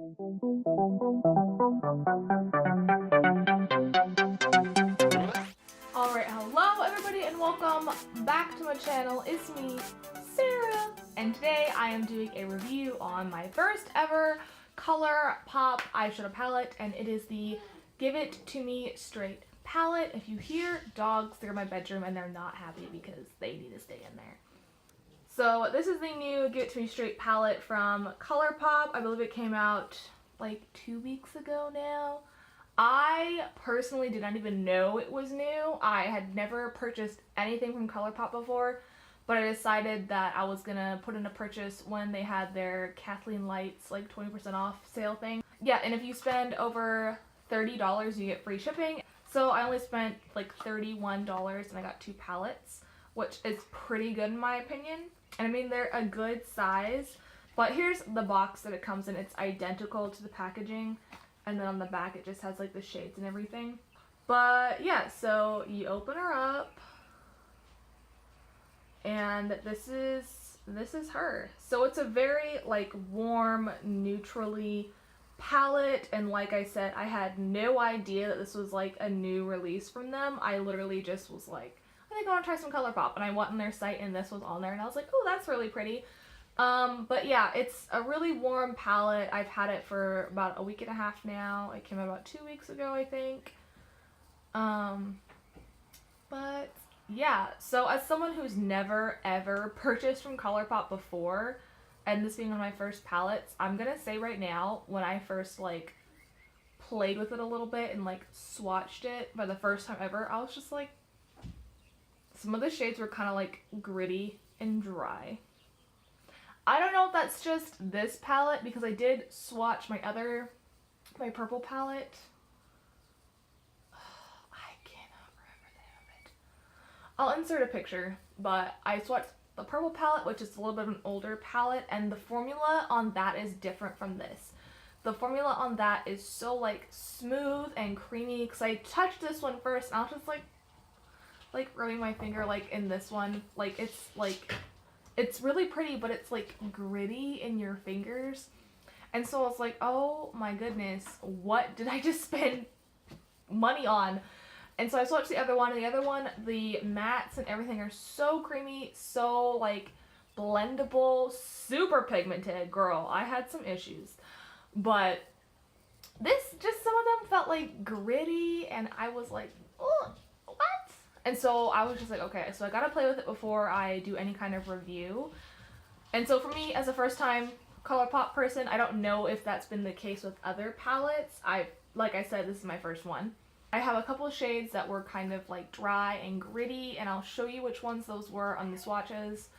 Alright, hello everybody and welcome back to my channel. It's me, Sarah, and today I am doing a review on my first ever ColourPop eyeshadow palette, and it is the Give It To Me Straight palette. If you hear dogs, they're in my bedroom and they're not happy because they need to stay in there. So this is the new Give It To Me Straight palette from ColourPop. I believe it came out like 2 weeks ago now. I personally did not even know it was new. I had never purchased anything from ColourPop before, but I decided that I was gonna put in a purchase when they had their Kathleen Lights like 20% off sale thing. Yeah, and if you spend over $30, you get free shipping. So I only spent like $31 and I got 2 palettes, which is pretty good in my opinion. And I mean, they're a good size, but here's the box that it comes in. It's identical to the packaging. And then on the back it just has like the shades and everything. But yeah, so you open her up and this is her. So it's a very like warm, neutrally palette, and like I said, I had no idea that this was like a new release from them. I literally just was like, I think I want to try some ColourPop, and I went on their site and this was on there and I was like, oh, that's really pretty. But yeah, it's a really warm palette. I've had it for about a week and a half now. It came out about 2 weeks ago, I think. But yeah, so as someone who's never ever purchased from ColourPop before, and this being one of my first palettes, I'm gonna say right now, when I first like played with it a little bit and like swatched it for the first time ever, I was just like, some of the shades were kind of like gritty and dry. I don't know if that's just this palette, because I did swatch my purple palette. I cannot remember the name of it. I'll insert a picture, but I swatched the purple palette, which is a little bit of an older palette, and the formula on that is different from this. The formula on that is so like smooth and creamy, because I touched this one first and I was just like rubbing my finger like in this one. It's really pretty, but it's like gritty in your fingers. And so I was like, oh my goodness, what did I just spend money on? And so I swatched the other one, and the other one, the mattes and everything are so creamy, so like blendable, super pigmented. Girl, I had some issues. But this, just some of them felt like gritty, and I was like, oh, what? And so I was just like, okay, so I gotta play with it before I do any kind of review. And so for me, as a first time ColourPop person, I don't know if that's been the case with other palettes. Like I said, this is my first one. I have a couple of shades that were kind of like dry and gritty, and I'll show you which ones those were on the swatches.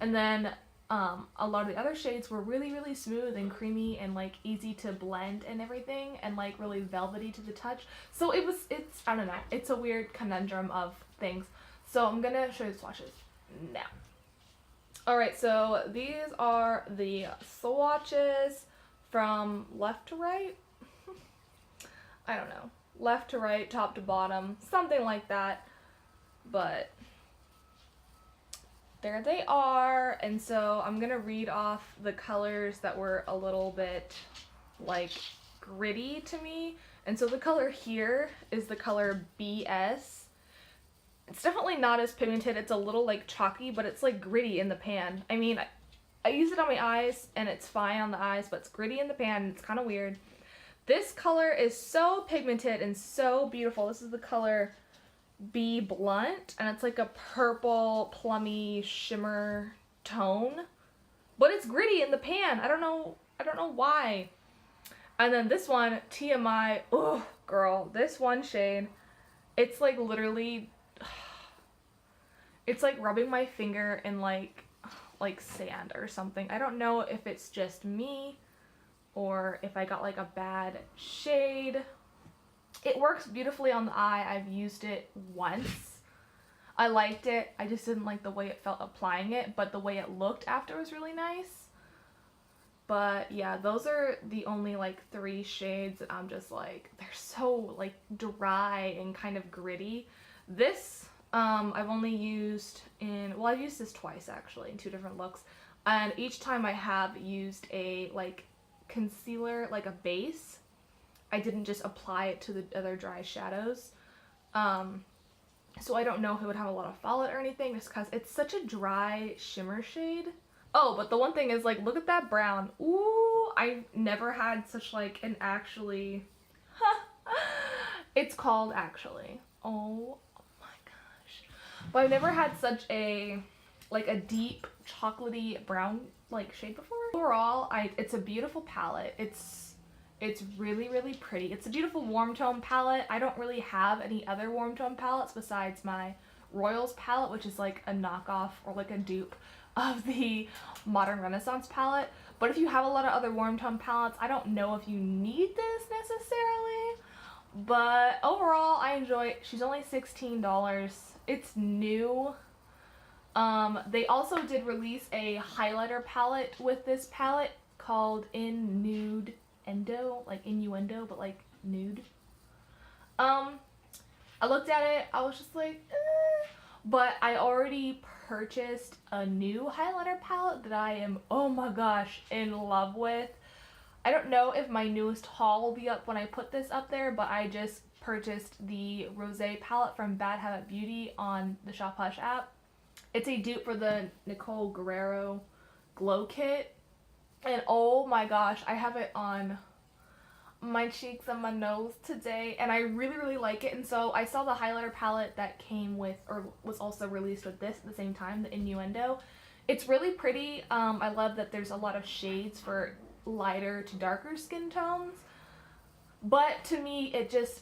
And then a lot of the other shades were really, really smooth and creamy and like easy to blend and everything, and like really velvety to the touch. So it's, I don't know, it's a weird conundrum of things. So I'm gonna show you the swatches now. Alright, so these are the swatches from left to right. I don't know. Left to right, top to bottom, something like that. But there they are. And so I'm gonna read off the colors that were a little bit like gritty to me. And so the color here is the color BS. It's definitely not as pigmented. It's a little like chalky, but it's like gritty in the pan. I mean, I use it on my eyes and it's fine on the eyes, but it's gritty in the pan. It's kind of weird. This color is so pigmented and so beautiful. This is the color B Blunt, and it's like a purple plummy shimmer tone, but it's gritty in the pan. I don't know why. And then this one, TMI, oh girl, this one shade, it's like literally, it's like rubbing my finger in like sand or something. I don't know if it's just me or if I got like a bad shade. It works beautifully on the eye. I've used it once. I liked it. I just didn't like the way it felt applying it, but the way it looked after was really nice. But yeah, those are the only like 3 shades that I'm just like, they're so like dry and kind of gritty. This I've only used in, well, I've used this twice actually in 2 different looks, and each time I have used a like concealer, like a base. I didn't just apply it to the other dry shadows. So I don't know if it would have a lot of fallout or anything, just because it's such a dry shimmer shade. Oh, but the one thing is, like, look at that brown. Ooh, I never had such, like, an actually... It's called Actually. Oh my gosh. But I've never had such a, like, a deep chocolatey brown, like, shade before. Overall, it's a beautiful palette. It's really, really pretty. It's a beautiful warm tone palette. I don't really have any other warm tone palettes besides my Royals palette, which is like a knockoff or like a dupe of the Modern Renaissance palette. But if you have a lot of other warm tone palettes, I don't know if you need this necessarily. But overall, I enjoy it. She's only $16. It's new. They also did release a highlighter palette with this palette called Innuendo, like innuendo, but like nude. I looked at it, I was just like, eh. But I already purchased a new highlighter palette that I am, oh my gosh, in love with. I don't know if my newest haul will be up when I put this up there, but I just purchased the Rosé palette from Bad Habit Beauty on the Shop Hush app. It's a dupe for the Nicole Guerrero Glow Kit. And oh my gosh, I have it on my cheeks and my nose today, and I really, really like it. And so I saw the highlighter palette that came with, or was also released with this at the same time, the Innuendo. It's really pretty. I love that there's a lot of shades for lighter to darker skin tones. But to me,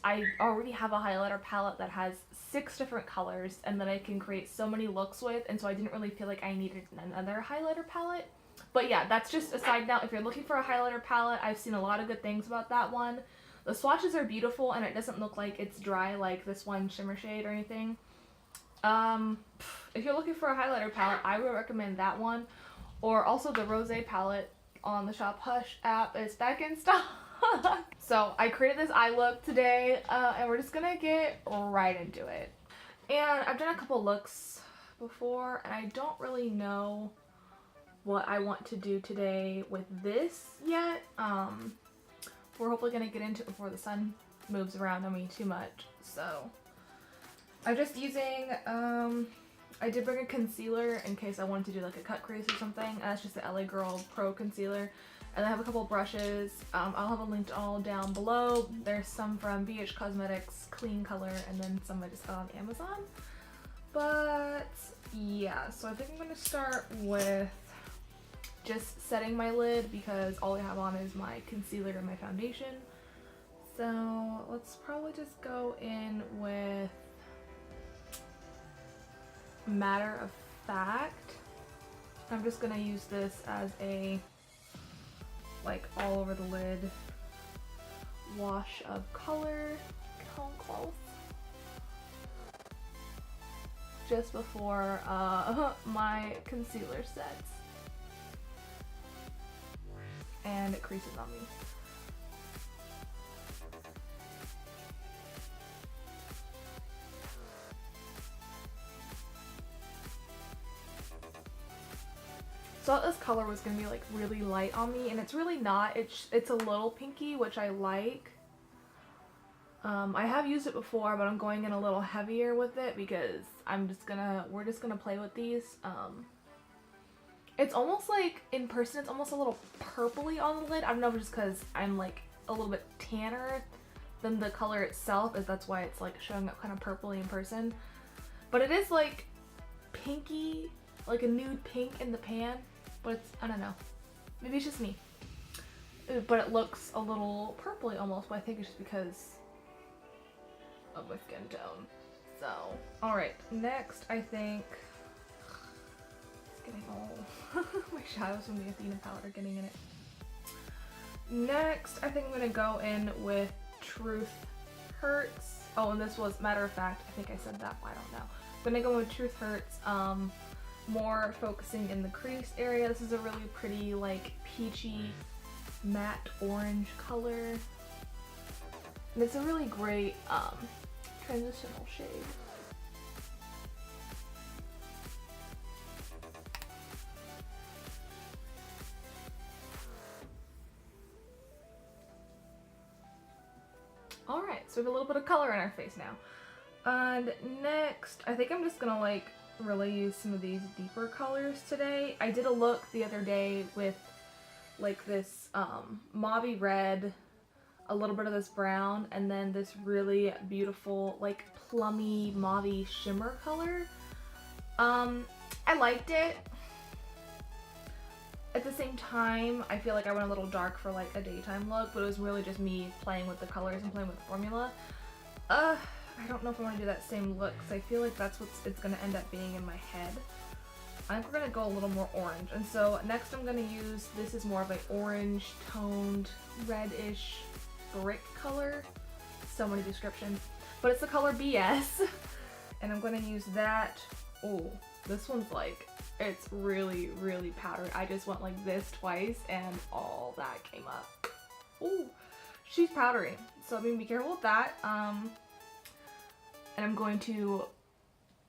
I already have a highlighter palette that has 6 different colors and that I can create so many looks with, and so I didn't really feel like I needed another highlighter palette. But yeah, that's just a side note. If you're looking for a highlighter palette, I've seen a lot of good things about that one. The swatches are beautiful, and it doesn't look like it's dry like this one shimmer shade or anything. If you're looking for a highlighter palette, I would recommend that one. Or also the Rosé palette on the Shop Hush app is back in stock. So I created this eye look today, and we're just gonna get right into it. And I've done a couple looks before, and I don't really know what I want to do today with this yet. We're hopefully gonna get into it before the sun moves around on me too much. So I'm just using, I did bring a concealer in case I wanted to do like a cut crease or something. And that's just the LA Girl Pro Concealer. And I have a couple brushes. I'll have a linked all down below. There's some from BH Cosmetics, Clean Color, and then some I just got on Amazon. But yeah, so I think I'm gonna start with just setting my lid because all I have on is my concealer and my foundation. So let's probably just go in with Matter of Fact. I'm just gonna use this as a like all over the lid wash of color. Come close. Just before my concealer sets. And it creases on me. So I thought this color was gonna be like really light on me, and it's really not. It's a little pinky, which I like. I have used it before, but I'm going in a little heavier with it because we're just gonna play with these. It's almost like, in person, it's almost a little purpley on the lid. I don't know if it's just because I'm like a little bit tanner than the color itself, if that's why it's like showing up kind of purpley in person. But it is like pinky, like a nude pink in the pan, but it's, I don't know. Maybe it's just me. But it looks a little purpley almost, but I think it's just because of my skin tone. So, alright, next I think, it's getting old. My shadows from the Athena palette are getting in it. Next, I think I'm gonna go in with Truth Hurts. Oh, and this was Matter of Fact. I think I said that, I don't know. I'm gonna go with Truth Hurts, more focusing in the crease area. This is a really pretty, like, peachy, matte orange color. And it's a really great, transitional shade. Alright, so we have a little bit of color in our face now. And next, I think I'm just gonna like really use some of these deeper colors today. I did a look the other day with like this mauve red, a little bit of this brown, and then this really beautiful like plummy mauve shimmer color. I liked it. At the same time, I feel like I went a little dark for like a daytime look, but it was really just me playing with the colors and playing with the formula. I don't know if I want to do that same look, because I feel like that's what it's going to end up being in my head. I think we're going to go a little more orange. And so next I'm going to use, this is more of an orange toned reddish brick color. So many descriptions. But it's the color BS. And I'm going to use that. Oh, this one's like, it's really, really powdery. I just went like this twice and all that came up. Oh, she's powdery. So I'm going to be careful with that. And I'm going to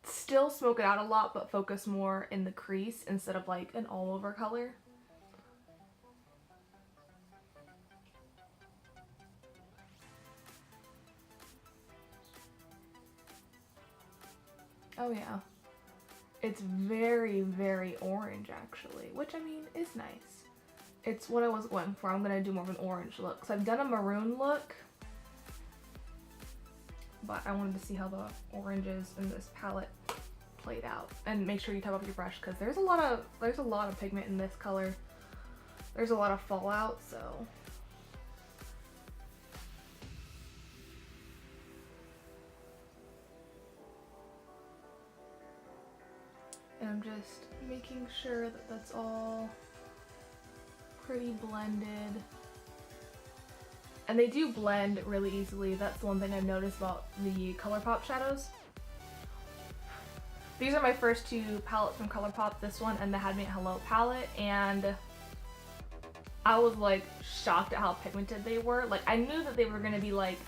still smoke it out a lot, but focus more in the crease instead of like an all over color. Oh yeah. It's very, very orange actually, which I mean is nice. It's what I was going for. I'm gonna do more of an orange look. So I've done a maroon look, but I wanted to see how the oranges in this palette played out. And make sure you top up your brush, because there's a lot of pigment in this color. There's a lot of fallout, so. And I'm just making sure that that's all pretty blended. And they do blend really easily. That's the one thing I've noticed about the ColourPop shadows. These are my first two palettes from ColourPop, this one and the Had Me at Hello palette, and I was like shocked at how pigmented they were. Like I knew that they were gonna be like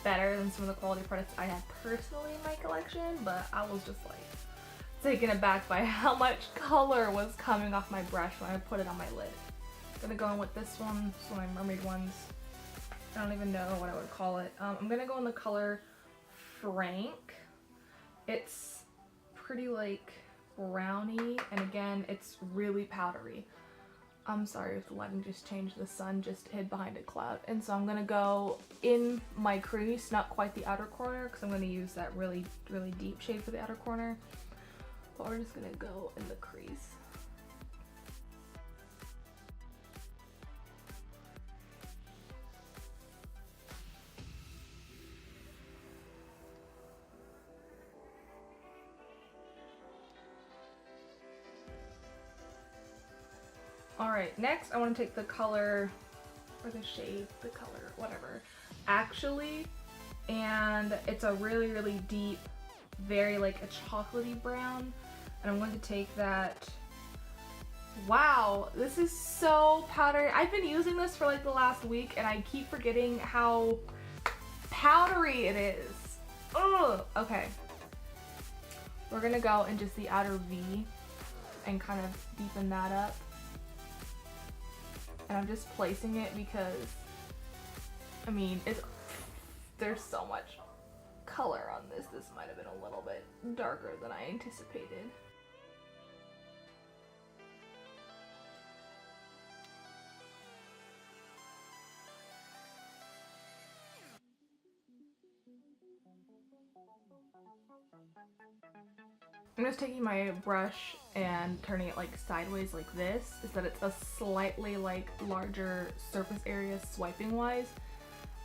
better than some of the quality products I had personally in my collection, but I was just like taken aback by how much color was coming off my brush when I put it on my lid. I'm gonna go in with this one, this is one of my mermaid ones. I don't even know what I would call it. I'm gonna go in the color Frank. It's pretty like browny, and again, it's really powdery. I'm sorry if the lighting just changed, the sun just hid behind a cloud. And so I'm gonna go in my crease, not quite the outer corner, because I'm gonna use that really, really deep shade for the outer corner. But we're just gonna go in the crease. Alright, next I want to take the color, or the shade, the color, whatever, Actually, and it's a really, really deep, very like a chocolatey brown, and I'm going to take that. Wow, this is so powdery. I've been using this for like the last week and I keep forgetting how powdery it is. Ugh, okay. We're gonna go in just the outer V and kind of deepen that up. And I'm just placing it because, I mean, there's so much color on this. This might have been a little bit darker than I anticipated. I'm just taking my brush and turning it like sideways like this, is that it's a slightly like larger surface area swiping wise.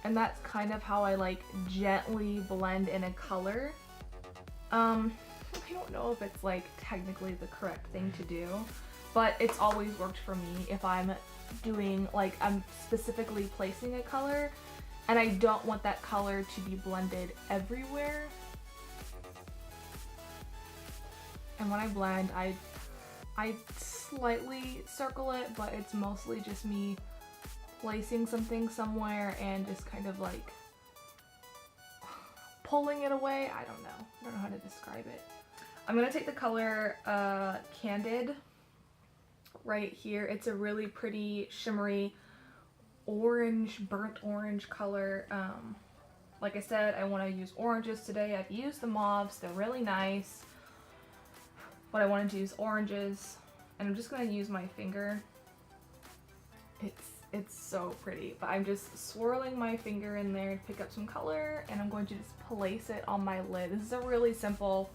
And that's kind of how I like gently blend in a color. I don't know if it's like technically the correct thing to do, but it's always worked for me if I'm doing like, I'm specifically placing a color and I don't want that color to be blended everywhere. And when I blend, I slightly circle it, but it's mostly just me placing something somewhere and just kind of like pulling it away. I don't know how to describe it. I'm gonna take the color Candid right here. It's a really pretty shimmery orange, burnt orange color, Like I said, I want to use oranges today. I've used the mauves, they're really nice. But I wanted to use oranges, and I'm just going to use my finger. It's so pretty, but I'm just swirling my finger in there to pick up some color, and I'm going to just place it on my lid. This is a really simple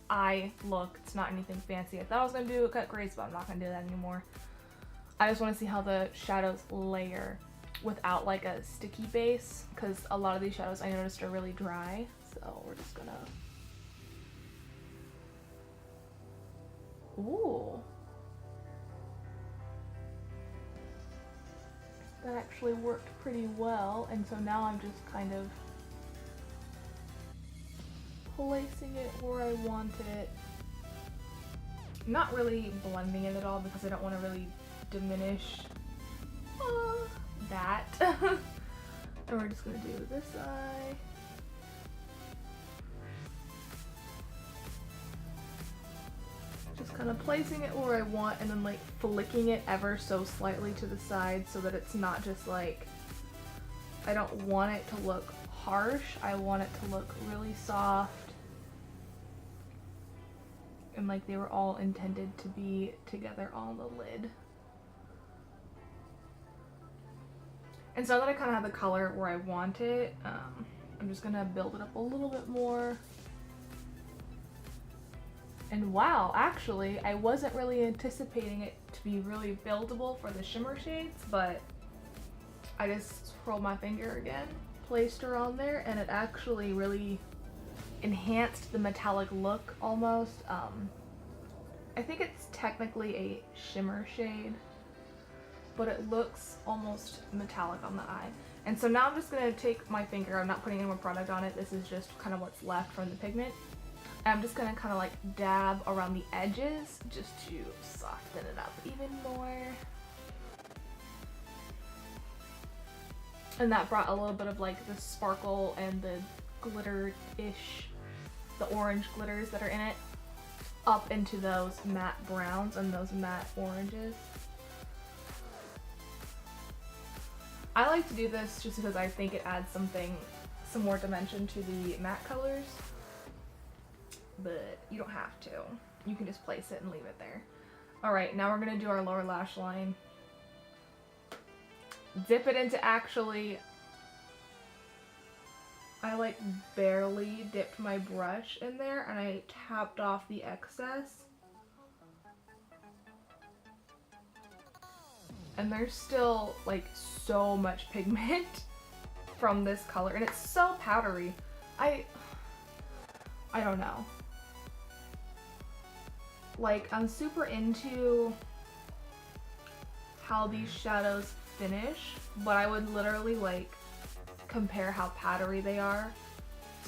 eye look. It's not anything fancy. I thought I was going to do a cut crease, but I'm not going to do that anymore. I just want to see how the shadows layer without like a sticky base, because a lot of these shadows I noticed are really dry. So we're just gonna... Ooh. That actually worked pretty well, and so now I'm just kind of placing it where I want it. Not really blending it at all because I don't want to really diminish that. And we're just gonna do this eye. Just kind of placing it where I want, and then like flicking it ever so slightly to the side so that it's not just like, I don't want it to look harsh. I want it to look really soft. And like they were all intended to be together on the lid. And so now that I kind of have the color where I want it, I'm just gonna build it up a little bit more. And wow, actually, I wasn't really anticipating it to be really buildable for the shimmer shades, but I just swirled my finger again, placed her on there, and it actually really enhanced the metallic look almost. I think it's technically a shimmer shade, but it looks almost metallic on the eye. And so now I'm just gonna take my finger, I'm not putting any more product on it, this is just kind of what's left from the pigment. And I'm just gonna kind of like dab around the edges just to soften it up even more. And that brought a little bit of like the sparkle and the glitter-ish, the orange glitters that are in it, up into those matte browns and those matte oranges. I like to do this just because I think it adds some more dimension to the matte colors, but you don't have to. You can just place it and leave it there. Alright, now we're gonna do our lower lash line. Dip it into actually, I like barely dipped my brush in there and I tapped off the excess. And there's still like so much pigment from this color, and it's so powdery. I don't know. Like, I'm super into how these shadows finish, but I would literally like compare how powdery they are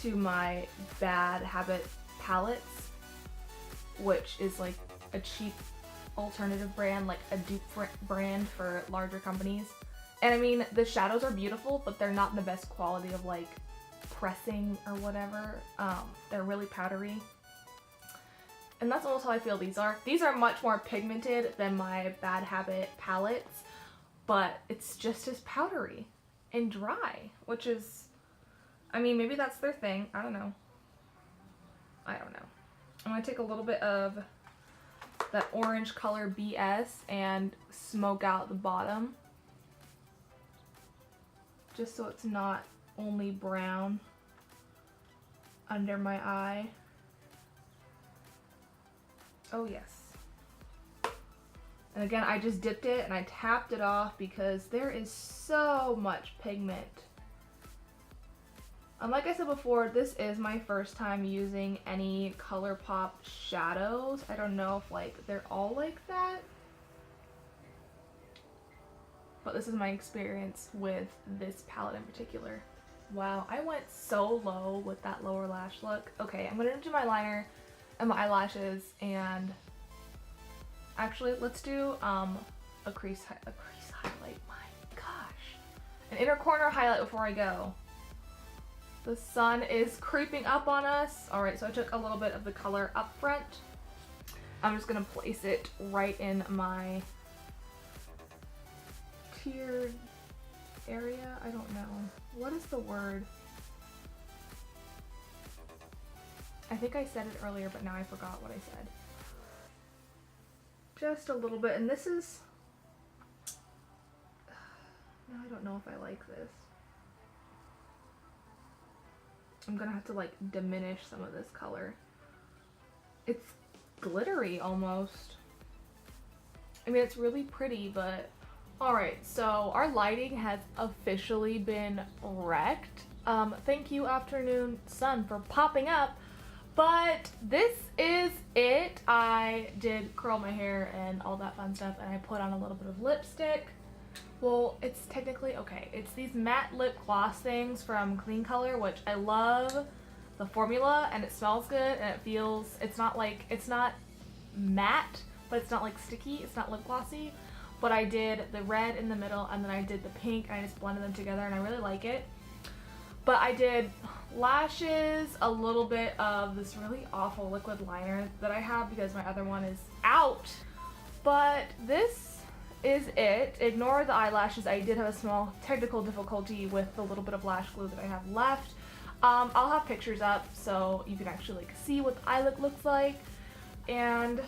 to my Bad Habit palettes, which is like a cheap alternative brand, like a dupe brand for larger companies. And I mean, the shadows are beautiful, but they're not the best quality of like pressing or whatever. They're really powdery. And that's almost how I feel these are. These are much more pigmented than my Bad Habit palettes, but it's just as powdery and dry, which is, I mean, maybe that's their thing. I don't know. I don't know. I'm gonna take a little bit of that orange color BS and smoke out the bottom, just so it's not only brown under my eye. Oh yes. And again, I just dipped it and I tapped it off because there is so much pigment. And like I said before, this is my first time using any ColourPop shadows. I don't know if like they're all like that, but this is my experience with this palette in particular. Wow, I went so low with that lower lash look. Okay, I'm gonna do my liner and my eyelashes, and actually let's do a crease highlight. My gosh, an inner corner highlight before I go. The sun is creeping up on us. All right, so I took a little bit of the color up front. I'm just gonna place it right in my tiered area. I don't know, what is the word? I think I said it earlier, but now I forgot what I said. Just a little bit, and this is, no, I don't know if I like this. I'm gonna have to like diminish some of this color. It's glittery almost. I mean, it's really pretty, but alright, so our lighting has officially been wrecked. Thank you, afternoon sun, for popping up. But this is it. I did curl my hair and all that fun stuff, and I put on a little bit of lipstick. Well, it's technically, okay, it's these matte lip gloss things from Clean Color, which I love the formula, and it smells good, and it feels, it's not matte, but it's not like sticky, it's not lip glossy. But I did the red in the middle, and then I did the pink, and I just blended them together, and I really like it. But I did lashes, a little bit of this really awful liquid liner that I have because my other one is out. But this is it. Ignore the eyelashes. I did have a small technical difficulty with the little bit of lash glue that I have left. I'll have pictures up so you can actually like see what the eye look looks like. And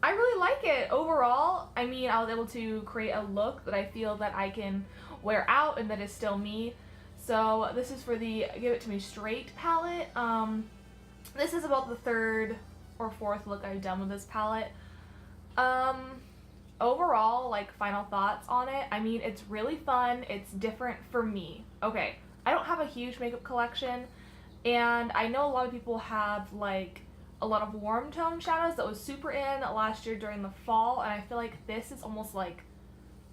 I really like it overall. I mean, I was able to create a look that I feel that I can wear out and that is still me. So this is for the Give It To Me Straight palette. This is about the third or fourth look I've done with this palette. Overall, like, final thoughts on it. I mean, it's really fun. It's different for me. Okay, I don't have a huge makeup collection, and I know a lot of people have like a lot of warm tone shadows that was super in last year during the fall, and I feel like this is almost like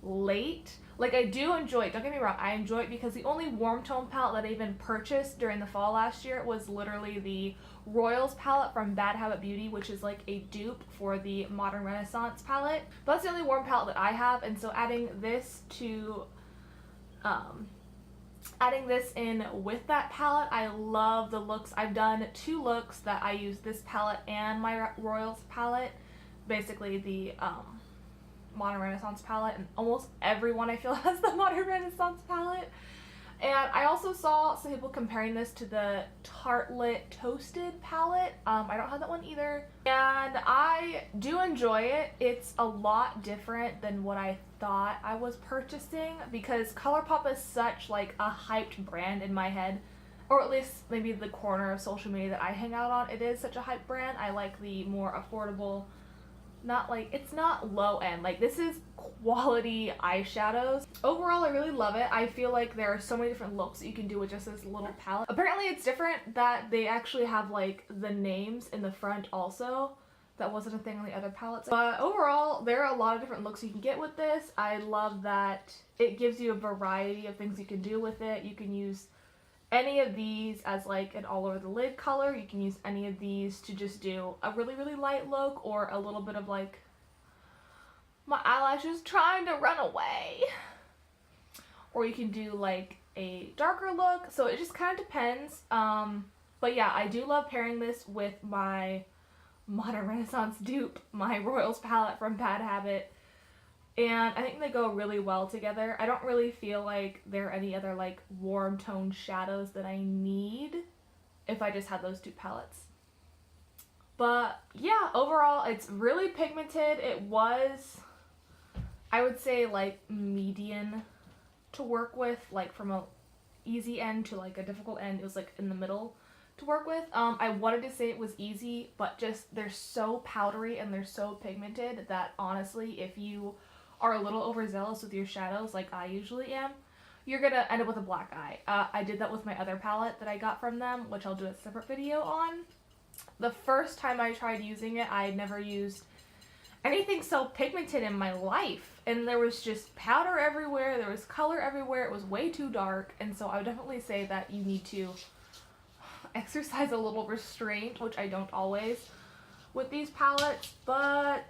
late. Like, I do enjoy it, don't get me wrong, I enjoy it because the only warm tone palette that I even purchased during the fall last year was literally the Royals palette from Bad Habit Beauty, which is like a dupe for the Modern Renaissance palette. But that's the only warm palette that I have, and so adding this in with that palette, I love the looks. I've done 2 looks that I use this palette and my Royals palette, basically the Modern Renaissance palette, and almost everyone I feel has the Modern Renaissance palette. And I also saw some people comparing this to the Tartelette Toasted palette. I don't have that one either, and I do enjoy it. It's a lot different than what I thought I was purchasing because ColourPop is such like a hyped brand in my head, or at least maybe the corner of social media that I hang out on. It is such a hyped brand. I like the more affordable, not like, it's not low end, like this is quality eyeshadows. Overall, I really love it. I feel like there are so many different looks that you can do with just this little palette. Apparently it's different that they actually have like the names in the front also. That wasn't a thing on the other palettes. But overall, there are a lot of different looks you can get with this. I love that it gives you a variety of things you can do with it. You can use any of these as like an all over the lid color. You can use any of these to just do a really, really light look, or a little bit of like my eyelashes trying to run away. Or you can do like a darker look. So it just kind of depends. But yeah, I do love pairing this with my Modern Renaissance dupe, my Royals palette from Bad Habit. And I think they go really well together. I don't really feel like there are any other like warm tone shadows that I need if I just had those 2 palettes. But yeah, overall it's really pigmented. It was, I would say, like median to work with, like from a easy end to like a difficult end. It was like in the middle to work with. I wanted to say it was easy, but just they're so powdery and they're so pigmented that honestly, if you are a little overzealous with your shadows like I usually am, you're gonna end up with a black eye. I did that with my other palette that I got from them, which I'll do a separate video on. The first time I tried using it, I had never used anything so pigmented in my life, and there was just powder everywhere, there was color everywhere, it was way too dark, and so I would definitely say that you need to exercise a little restraint, which I don't always with these palettes. But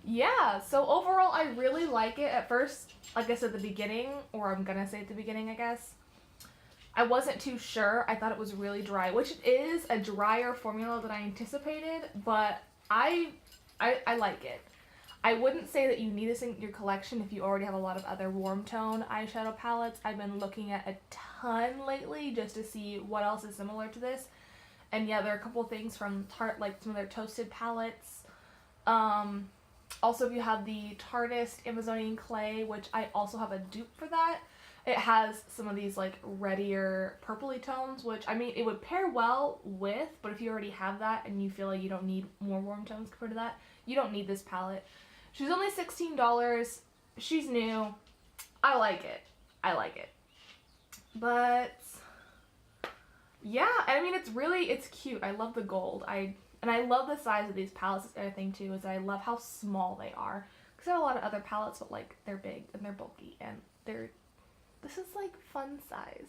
yeah, so overall I really like it. At first, like I said at the beginning, or I'm gonna say at the beginning I guess, I wasn't too sure. I thought it was really dry, which it is a drier formula than I anticipated, but I like it. I wouldn't say that you need this in your collection if you already have a lot of other warm tone eyeshadow palettes. I've been looking at a ton lately just to see what else is similar to this. And yeah, there are a couple things from Tarte, like some of their toasted palettes. Also, if you have the Tarteist Amazonian Clay, which I also have a dupe for that, it has some of these like reddier purpley tones, which I mean it would pair well with, but if you already have that and you feel like you don't need more warm tones compared to that, you don't need this palette. She's only $16. She's new. I like it. I like it. But yeah, I mean it's cute. I love the gold. And I love the size of these palettes. The other thing too is that I love how small they are. Because I have a lot of other palettes, but like they're big and they're bulky and this is like fun size.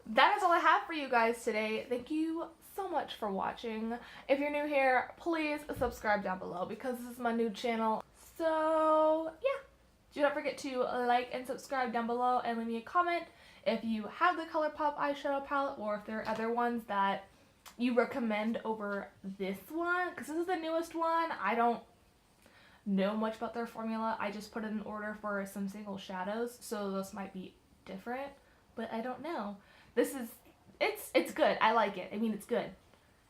That is all I have for you guys today. Thank you so much for watching. If you're new here, please subscribe down below because this is my new channel. So yeah, do not forget to like and subscribe down below and leave me a comment if you have the ColourPop eyeshadow palette or if there are other ones that you recommend over this one, because this is the newest one. I don't know much about their formula. I just put in an order for some single shadows, so those might be different, but I don't know. It's good. I like it. I mean, it's good.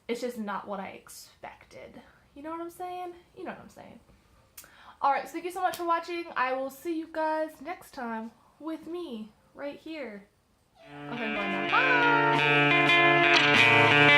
It's just not what I expected. You know what I'm saying? You know what I'm saying. Alright, so thank you so much for watching. I will see you guys next time with me right here. Okay, I'm going now. Bye!